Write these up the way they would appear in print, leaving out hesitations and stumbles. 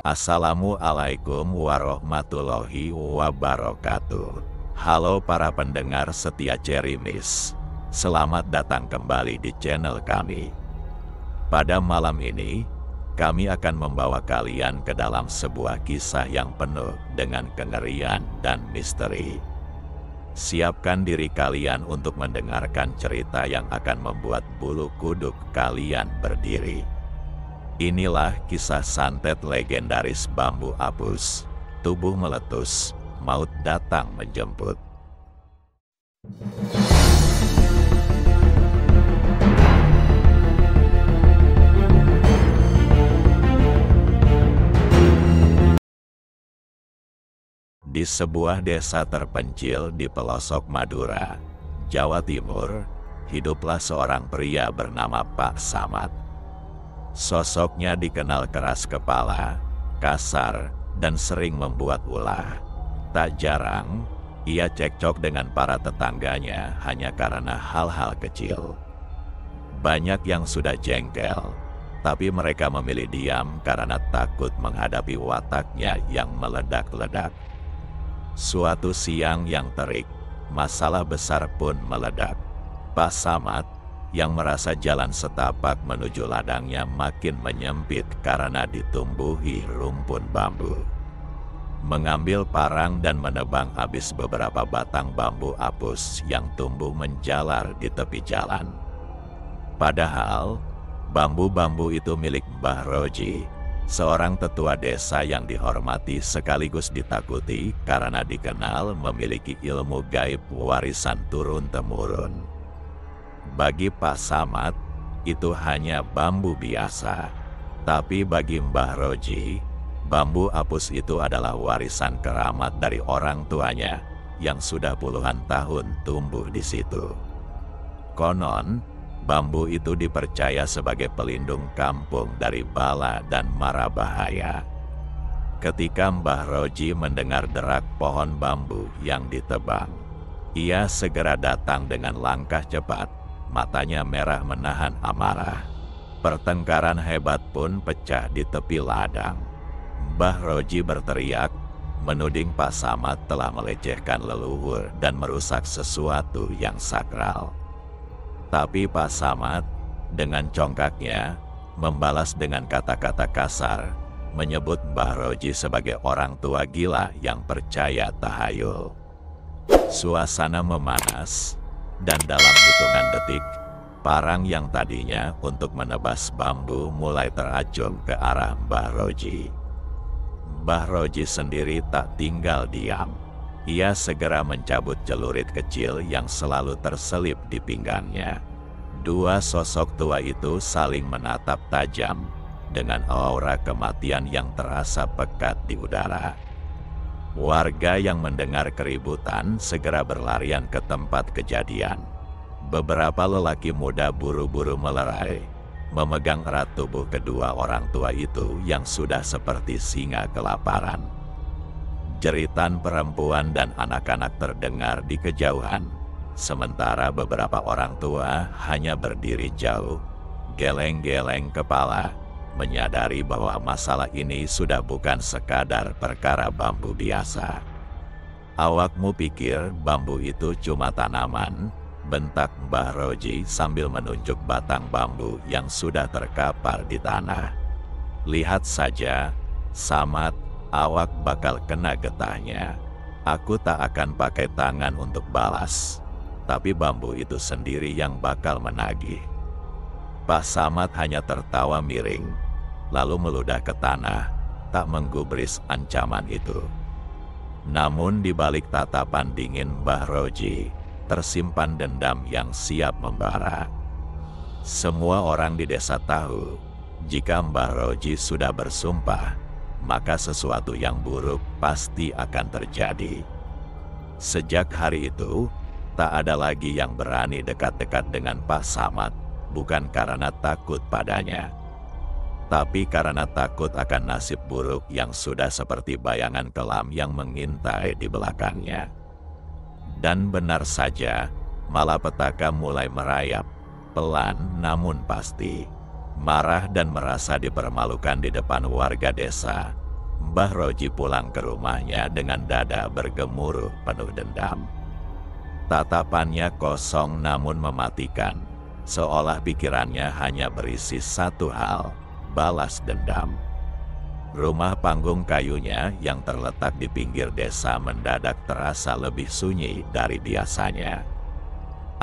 Assalamualaikum warahmatullahi wabarakatuh. Halo para pendengar setia Cerimis. Selamat datang kembali di channel kami. Pada malam ini, kami akan membawa kalian ke dalam sebuah kisah yang penuh dengan kengerian dan misteri. Siapkan diri kalian untuk mendengarkan cerita yang akan membuat bulu kuduk kalian berdiri. Inilah kisah santet legendaris Bambu Apus. Tubuh meletus, maut datang menjemput. Di sebuah desa terpencil di pelosok Madura, Jawa Timur, hiduplah seorang pria bernama Pak Samad. Sosoknya dikenal keras kepala, kasar, dan sering membuat ulah. Tak jarang, ia cekcok dengan para tetangganya hanya karena hal-hal kecil. Banyak yang sudah jengkel, tapi mereka memilih diam karena takut menghadapi wataknya yang meledak-ledak. Suatu siang yang terik, masalah besar pun meledak. Pak Samad yang merasa jalan setapak menuju ladangnya makin menyempit karena ditumbuhi rumpun bambu. Mengambil parang dan menebang habis beberapa batang bambu apus yang tumbuh menjalar di tepi jalan. Padahal, bambu-bambu itu milik Mbah Roji, seorang tetua desa yang dihormati sekaligus ditakuti karena dikenal memiliki ilmu gaib warisan turun-temurun. Bagi Pak Samad, itu hanya bambu biasa. Tapi bagi Mbah Roji, bambu apus itu adalah warisan keramat dari orang tuanya yang sudah puluhan tahun tumbuh di situ. Konon, bambu itu dipercaya sebagai pelindung kampung dari bala dan mara bahaya. Ketika Mbah Roji mendengar derak pohon bambu yang ditebang, ia segera datang dengan langkah cepat. Matanya merah menahan amarah. Pertengkaran hebat pun pecah di tepi ladang. Mbah Roji berteriak, menuding Pak Samad telah melecehkan leluhur dan merusak sesuatu yang sakral. Tapi Pak Samad dengan congkaknya membalas dengan kata-kata kasar, menyebut Mbah Roji sebagai orang tua gila yang percaya tahayul. Suasana memanas. Dan dalam hitungan detik, parang yang tadinya untuk menebas bambu mulai teracung ke arah Mbah Roji. Mbah Roji sendiri tak tinggal diam. Ia segera mencabut celurit kecil yang selalu terselip di pinggangnya. Dua sosok tua itu saling menatap tajam dengan aura kematian yang terasa pekat di udara. Warga yang mendengar keributan segera berlarian ke tempat kejadian. Beberapa lelaki muda buru-buru melerai, memegang erat tubuh kedua orang tua itu yang sudah seperti singa kelaparan. Jeritan perempuan dan anak-anak terdengar di kejauhan, sementara beberapa orang tua hanya berdiri jauh, geleng-geleng kepala, menyadari bahwa masalah ini sudah bukan sekadar perkara bambu biasa. Awakmu pikir bambu itu cuma tanaman? Bentak Mbah Roji sambil menunjuk batang bambu yang sudah terkapar di tanah. Lihat saja, Samad, awak bakal kena getahnya. Aku tak akan pakai tangan untuk balas, tapi bambu itu sendiri yang bakal menagih. Pak Samad hanya tertawa miring, lalu meludah ke tanah, tak menggubris ancaman itu. Namun di balik tatapan dingin Mbah Roji, tersimpan dendam yang siap membara. Semua orang di desa tahu, jika Mbah Roji sudah bersumpah, maka sesuatu yang buruk pasti akan terjadi. Sejak hari itu, tak ada lagi yang berani dekat-dekat dengan Pak Samad, bukan karena takut padanya, tapi karena takut akan nasib buruk yang sudah seperti bayangan kelam yang mengintai di belakangnya. Dan benar saja, malapetaka mulai merayap, pelan namun pasti. Marah dan merasa dipermalukan di depan warga desa, Mbah Roji pulang ke rumahnya dengan dada bergemuruh penuh dendam. Tatapannya kosong namun mematikan, seolah pikirannya hanya berisi satu hal, balas dendam. Rumah panggung kayunya yang terletak di pinggir desa mendadak terasa lebih sunyi dari biasanya.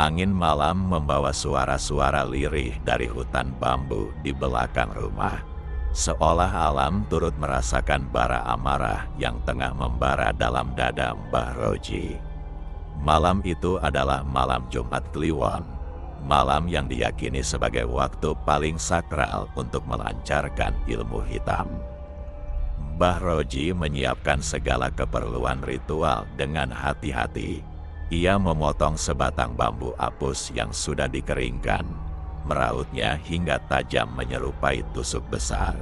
Angin malam membawa suara-suara lirih dari hutan bambu di belakang rumah, seolah alam turut merasakan bara amarah yang tengah membara dalam dada Mbah Roji. Malam itu adalah malam Jumat Kliwon, malam yang diyakini sebagai waktu paling sakral untuk melancarkan ilmu hitam. Mbah Roji menyiapkan segala keperluan ritual dengan hati-hati. Ia memotong sebatang bambu apus yang sudah dikeringkan, merautnya hingga tajam menyerupai tusuk besar.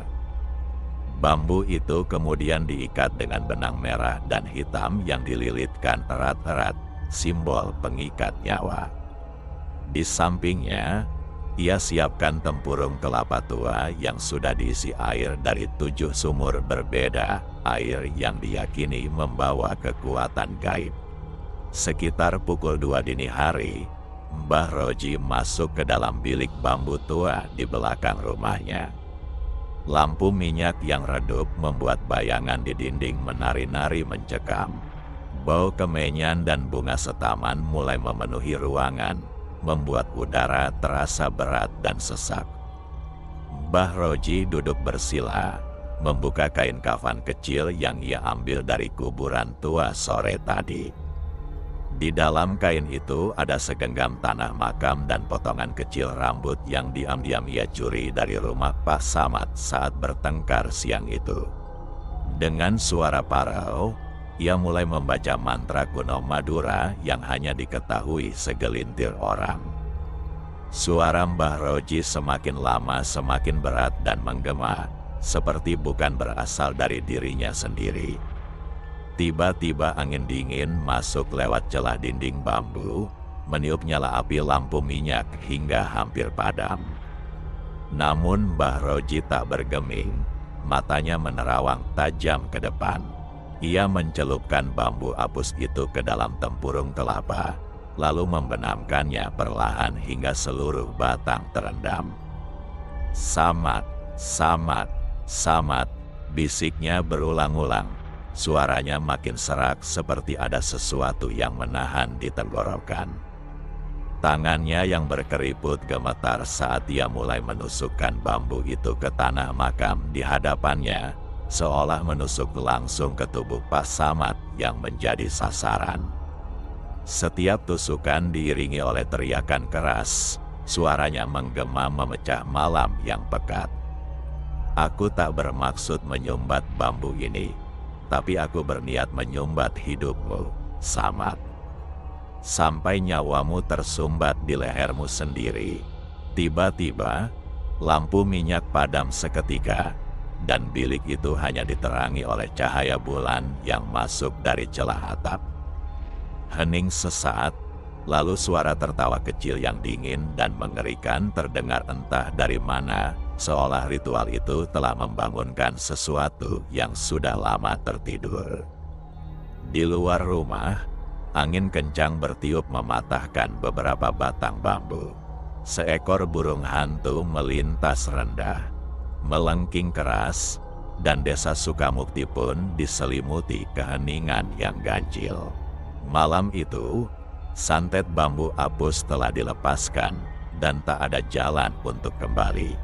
Bambu itu kemudian diikat dengan benang merah dan hitam yang dililitkan erat-erat, simbol pengikat nyawa. Di sampingnya, ia siapkan tempurung kelapa tua yang sudah diisi air dari 7 sumur berbeda, air yang diyakini membawa kekuatan gaib. Sekitar pukul 2 dini hari, Mbah Roji masuk ke dalam bilik bambu tua di belakang rumahnya. Lampu minyak yang redup membuat bayangan di dinding menari-nari mencekam. Bau kemenyan dan bunga setaman mulai memenuhi ruangan, membuat udara terasa berat dan sesak. Mbah Roji duduk bersila, membuka kain kafan kecil yang ia ambil dari kuburan tua sore tadi. Di dalam kain itu ada segenggam tanah makam dan potongan kecil rambut yang diam-diam ia curi dari rumah Pak Samad saat bertengkar siang itu. Dengan suara parau, ia mulai membaca mantra kuno Madura yang hanya diketahui segelintir orang. Suara Mbah Roji semakin lama semakin berat dan menggema, seperti bukan berasal dari dirinya sendiri. Tiba-tiba angin dingin masuk lewat celah dinding bambu, meniup nyala api lampu minyak hingga hampir padam. Namun Mbah Roji tak bergeming, matanya menerawang tajam ke depan. Ia mencelupkan bambu apus itu ke dalam tempurung kelapa, lalu membenamkannya perlahan hingga seluruh batang terendam. "Samad, Samad, Samad," bisiknya berulang-ulang. Suaranya makin serak seperti ada sesuatu yang menahan di tenggorokan. Tangannya yang berkeriput gemetar saat ia mulai menusukkan bambu itu ke tanah makam di hadapannya, seolah menusuk langsung ke tubuh Pak Samad yang menjadi sasaran. Setiap tusukan diiringi oleh teriakan keras, suaranya menggema memecah malam yang pekat. "Aku tak bermaksud menyumbat bambu ini, tapi aku berniat menyumbat hidupmu, Samad. Sampai nyawamu tersumbat di lehermu sendiri." Tiba-tiba, lampu minyak padam seketika, dan bilik itu hanya diterangi oleh cahaya bulan yang masuk dari celah atap. Hening sesaat, lalu suara tertawa kecil yang dingin dan mengerikan terdengar entah dari mana, seolah ritual itu telah membangunkan sesuatu yang sudah lama tertidur. Di luar rumah, angin kencang bertiup mematahkan beberapa batang bambu. Seekor burung hantu melintas rendah, melengking keras, dan desa Sukamukti pun diselimuti keheningan yang ganjil. Malam itu, santet bambu apus telah dilepaskan dan tak ada jalan untuk kembali.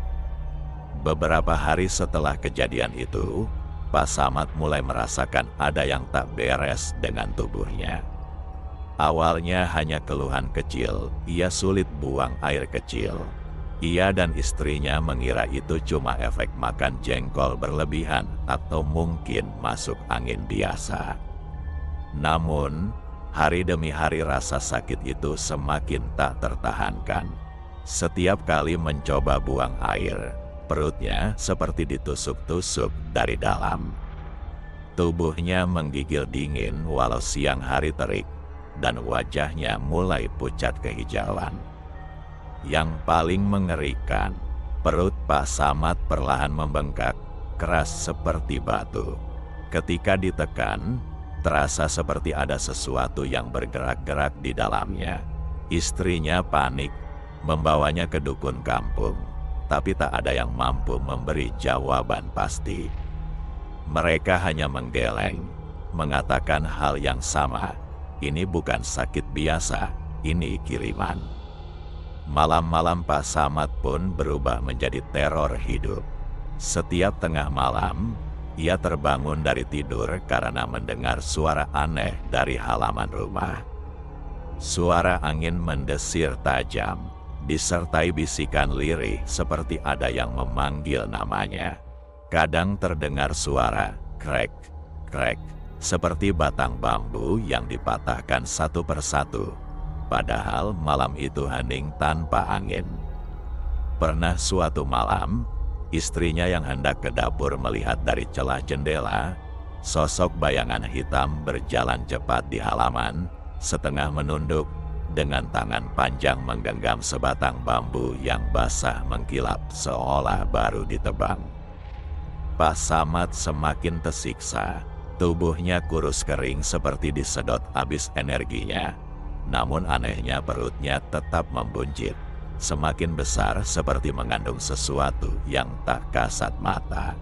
Beberapa hari setelah kejadian itu, Pak Samad mulai merasakan ada yang tak beres dengan tubuhnya. Awalnya hanya keluhan kecil, ia sulit buang air kecil. Ia dan istrinya mengira itu cuma efek makan jengkol berlebihan atau mungkin masuk angin biasa. Namun, hari demi hari rasa sakit itu semakin tak tertahankan. Setiap kali mencoba buang air, perutnya seperti ditusuk-tusuk dari dalam. Tubuhnya menggigil dingin walau siang hari terik, dan wajahnya mulai pucat kehijauan. Yang paling mengerikan, perut Pak Samad perlahan membengkak, keras seperti batu. Ketika ditekan, terasa seperti ada sesuatu yang bergerak-gerak di dalamnya. Istrinya panik, membawanya ke dukun kampung, tapi tak ada yang mampu memberi jawaban pasti. Mereka hanya menggeleng, mengatakan hal yang sama. Ini bukan sakit biasa, ini kiriman. Malam-malam Pak Samad pun berubah menjadi teror hidup. Setiap tengah malam, ia terbangun dari tidur karena mendengar suara aneh dari halaman rumah. Suara angin mendesir tajam, disertai bisikan lirih seperti ada yang memanggil namanya. Kadang terdengar suara krek, krek, seperti batang bambu yang dipatahkan satu persatu. Padahal malam itu hening tanpa angin. Pernah suatu malam, istrinya yang hendak ke dapur melihat dari celah jendela, sosok bayangan hitam berjalan cepat di halaman, setengah menunduk, dengan tangan panjang menggenggam sebatang bambu yang basah mengkilap seolah baru ditebang. Pak Samad semakin tersiksa, tubuhnya kurus kering seperti disedot habis energinya. Namun anehnya perutnya tetap membuncit, semakin besar seperti mengandung sesuatu yang tak kasat mata.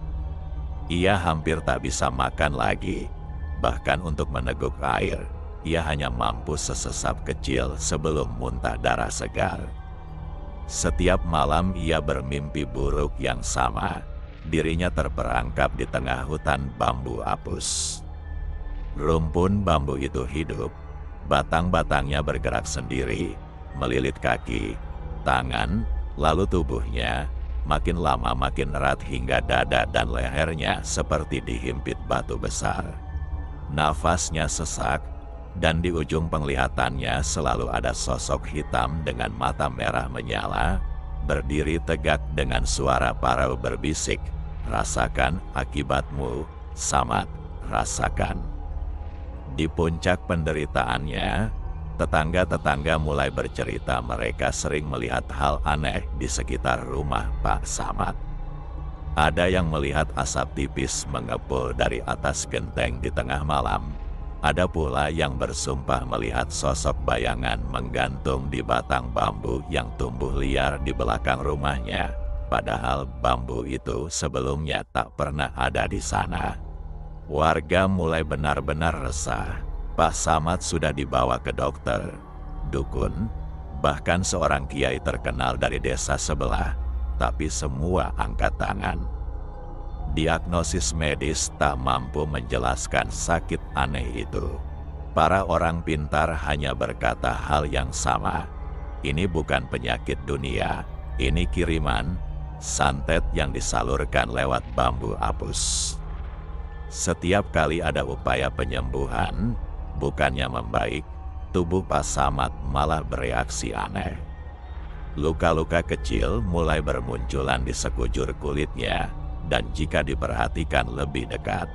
Ia hampir tak bisa makan lagi, bahkan untuk meneguk air, ia hanya mampu sesesap kecil sebelum muntah darah segar. Setiap malam ia bermimpi buruk yang sama, dirinya terperangkap di tengah hutan bambu apus. Rumpun bambu itu hidup, batang-batangnya bergerak sendiri, melilit kaki, tangan, lalu tubuhnya, makin lama makin erat hingga dada dan lehernya seperti dihimpit batu besar. Nafasnya sesak, dan di ujung penglihatannya selalu ada sosok hitam dengan mata merah menyala, berdiri tegak dengan suara parau berbisik, "Rasakan akibatmu, Samad, rasakan." Di puncak penderitaannya, tetangga-tetangga mulai bercerita mereka sering melihat hal aneh di sekitar rumah Pak Samad. Ada yang melihat asap tipis mengepul dari atas genteng di tengah malam. Ada pula yang bersumpah melihat sosok bayangan menggantung di batang bambu yang tumbuh liar di belakang rumahnya. Padahal bambu itu sebelumnya tak pernah ada di sana. Warga mulai benar-benar resah. Pak Samad sudah dibawa ke dokter, dukun, bahkan seorang kiai terkenal dari desa sebelah, tapi semua angkat tangan. Diagnosis medis tak mampu menjelaskan sakit aneh itu. Para orang pintar hanya berkata hal yang sama. Ini bukan penyakit dunia, ini kiriman, santet yang disalurkan lewat bambu apus. Setiap kali ada upaya penyembuhan, bukannya membaik, tubuh Pak Samad malah bereaksi aneh. Luka-luka kecil mulai bermunculan di sekujur kulitnya, dan jika diperhatikan lebih dekat,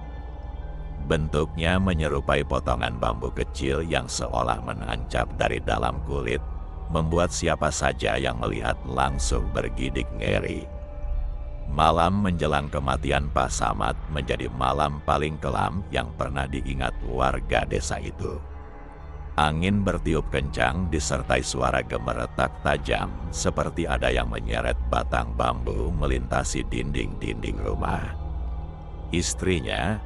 bentuknya menyerupai potongan bambu kecil yang seolah menancap dari dalam kulit, membuat siapa saja yang melihat langsung bergidik ngeri. Malam menjelang kematian Pak Samad menjadi malam paling kelam yang pernah diingat warga desa itu. Angin bertiup kencang disertai suara gemeretak tajam seperti ada yang menyeret batang bambu melintasi dinding-dinding rumah. Istrinya,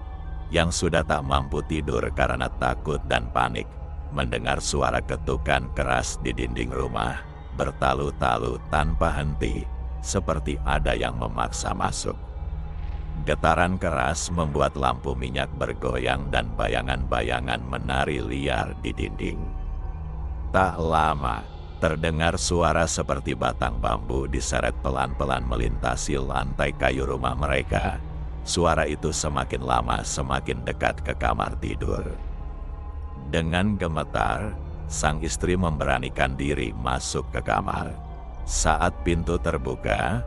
yang sudah tak mampu tidur karena takut dan panik, mendengar suara ketukan keras di dinding rumah, bertalu-talu tanpa henti, seperti ada yang memaksa masuk. Getaran keras membuat lampu minyak bergoyang dan bayangan-bayangan menari liar di dinding. Tak lama, terdengar suara seperti batang bambu diseret pelan-pelan melintasi lantai kayu rumah mereka. Suara itu semakin lama semakin dekat ke kamar tidur. Dengan gemetar, sang istri memberanikan diri masuk ke kamar. Saat pintu terbuka,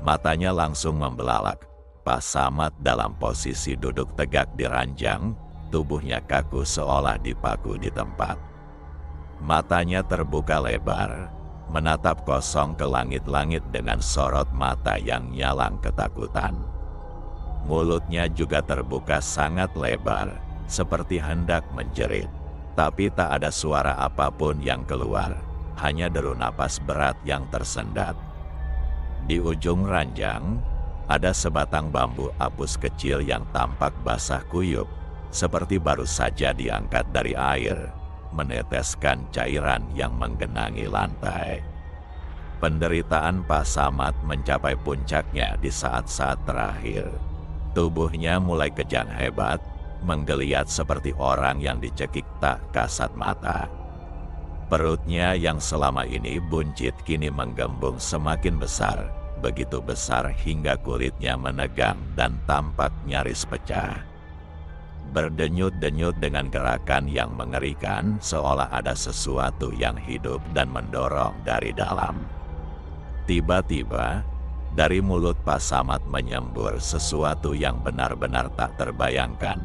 matanya langsung membelalak. Pak Samad dalam posisi duduk tegak di ranjang, tubuhnya kaku seolah dipaku di tempat. Matanya terbuka lebar, menatap kosong ke langit-langit dengan sorot mata yang nyalang ketakutan. Mulutnya juga terbuka sangat lebar, seperti hendak menjerit. Tapi tak ada suara apapun yang keluar, hanya deru napas berat yang tersendat. Di ujung ranjang, ada sebatang bambu apus kecil yang tampak basah kuyup, seperti baru saja diangkat dari air, meneteskan cairan yang menggenangi lantai. Penderitaan Pak Samad mencapai puncaknya di saat-saat terakhir. Tubuhnya mulai kejang hebat, menggeliat seperti orang yang dicekik tak kasat mata. Perutnya yang selama ini buncit kini menggembung semakin besar, begitu besar hingga kulitnya menegang dan tampak nyaris pecah. Berdenyut-denyut dengan gerakan yang mengerikan, seolah ada sesuatu yang hidup dan mendorong dari dalam. Tiba-tiba, dari mulut Pak Samad menyembur sesuatu yang benar-benar tak terbayangkan.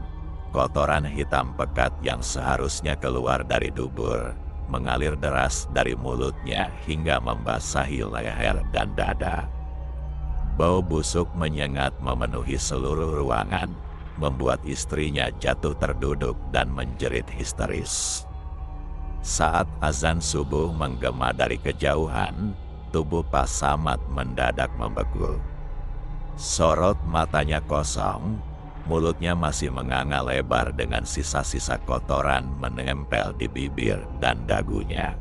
Kotoran hitam pekat yang seharusnya keluar dari dubur, mengalir deras dari mulutnya hingga membasahi leher dan dada. Bau busuk menyengat memenuhi seluruh ruangan, membuat istrinya jatuh terduduk dan menjerit histeris. Saat azan subuh menggema dari kejauhan, tubuh Pak Samad mendadak membeku. Sorot matanya kosong, mulutnya masih menganga lebar dengan sisa-sisa kotoran menempel di bibir dan dagunya.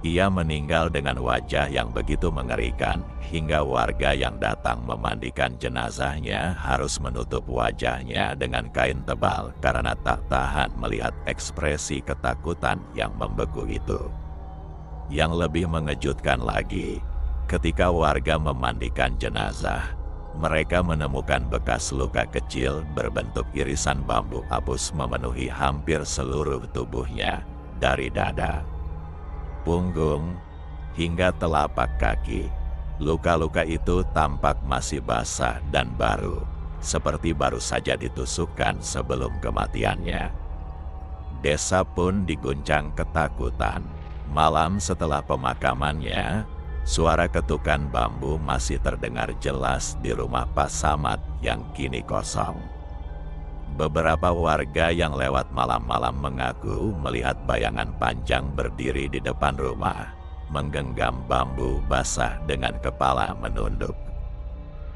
Ia meninggal dengan wajah yang begitu mengerikan, hingga warga yang datang memandikan jenazahnya harus menutup wajahnya dengan kain tebal karena tak tahan melihat ekspresi ketakutan yang membeku itu. Yang lebih mengejutkan lagi, ketika warga memandikan jenazah, mereka menemukan bekas luka kecil berbentuk irisan bambu apus memenuhi hampir seluruh tubuhnya, dari dada, punggung, hingga telapak kaki. Luka-luka itu tampak masih basah dan baru, seperti baru saja ditusukkan sebelum kematiannya. Desa pun diguncang ketakutan. Malam setelah pemakamannya, suara ketukan bambu masih terdengar jelas di rumah Pak Samad yang kini kosong. Beberapa warga yang lewat malam-malam mengaku melihat bayangan panjang berdiri di depan rumah, menggenggam bambu basah dengan kepala menunduk.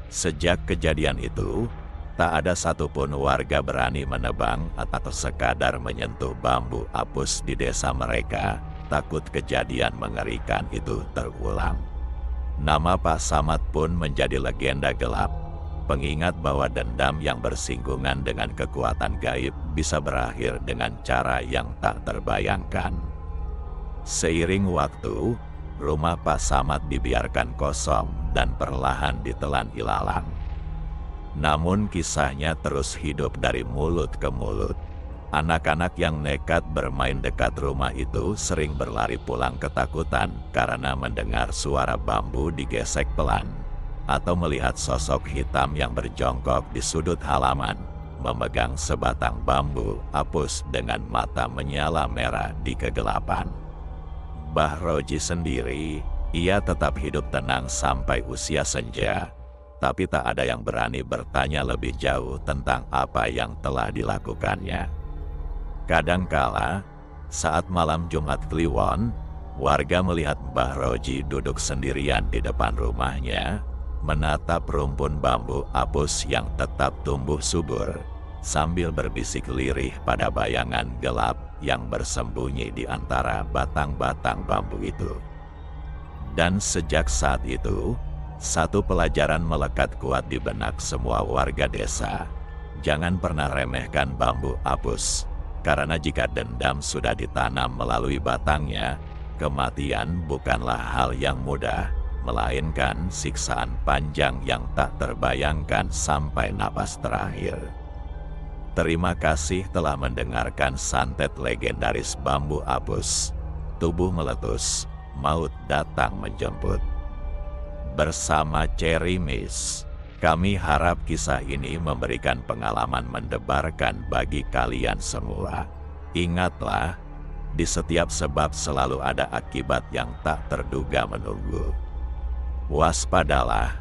Sejak kejadian itu, tak ada satupun warga berani menebang atau sekadar menyentuh bambu apus di desa mereka, takut kejadian mengerikan itu terulang. Nama Pak Samad pun menjadi legenda gelap, pengingat bahwa dendam yang bersinggungan dengan kekuatan gaib bisa berakhir dengan cara yang tak terbayangkan. Seiring waktu, rumah Pak Samad dibiarkan kosong dan perlahan ditelan ilalang. Namun kisahnya terus hidup dari mulut ke mulut. Anak-anak yang nekat bermain dekat rumah itu sering berlari pulang ketakutan karena mendengar suara bambu digesek pelan, atau melihat sosok hitam yang berjongkok di sudut halaman, memegang sebatang bambu apus dengan mata menyala merah di kegelapan. Mbah Roji sendiri, ia tetap hidup tenang sampai usia senja, tapi tak ada yang berani bertanya lebih jauh tentang apa yang telah dilakukannya. Kadangkala, saat malam Jumat Kliwon, warga melihat Mbah Roji duduk sendirian di depan rumahnya, menatap rumpun bambu apus yang tetap tumbuh subur, sambil berbisik lirih pada bayangan gelap yang bersembunyi di antara batang-batang bambu itu. Dan sejak saat itu, satu pelajaran melekat kuat di benak semua warga desa. Jangan pernah remehkan bambu apus. Karena jika dendam sudah ditanam melalui batangnya, kematian bukanlah hal yang mudah, melainkan siksaan panjang yang tak terbayangkan sampai napas terakhir. Terima kasih telah mendengarkan santet legendaris bambu apus. Tubuh meletus, maut datang menjemput. Bersama Cherry Miss, kami harap kisah ini memberikan pengalaman mendebarkan bagi kalian semua. Ingatlah, di setiap sebab selalu ada akibat yang tak terduga menunggu. Waspadalah,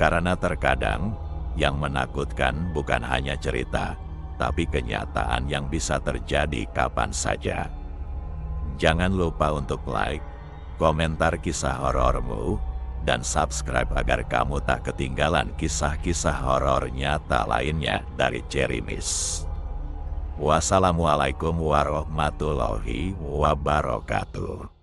karena terkadang Yang menakutkan bukan hanya cerita, tapi kenyataan yang bisa terjadi kapan saja. Jangan lupa untuk like, komentar kisah horormu, dan subscribe agar kamu tak ketinggalan kisah-kisah horor nyata lainnya dari Cerimis. Wassalamualaikum warahmatullahi wabarakatuh.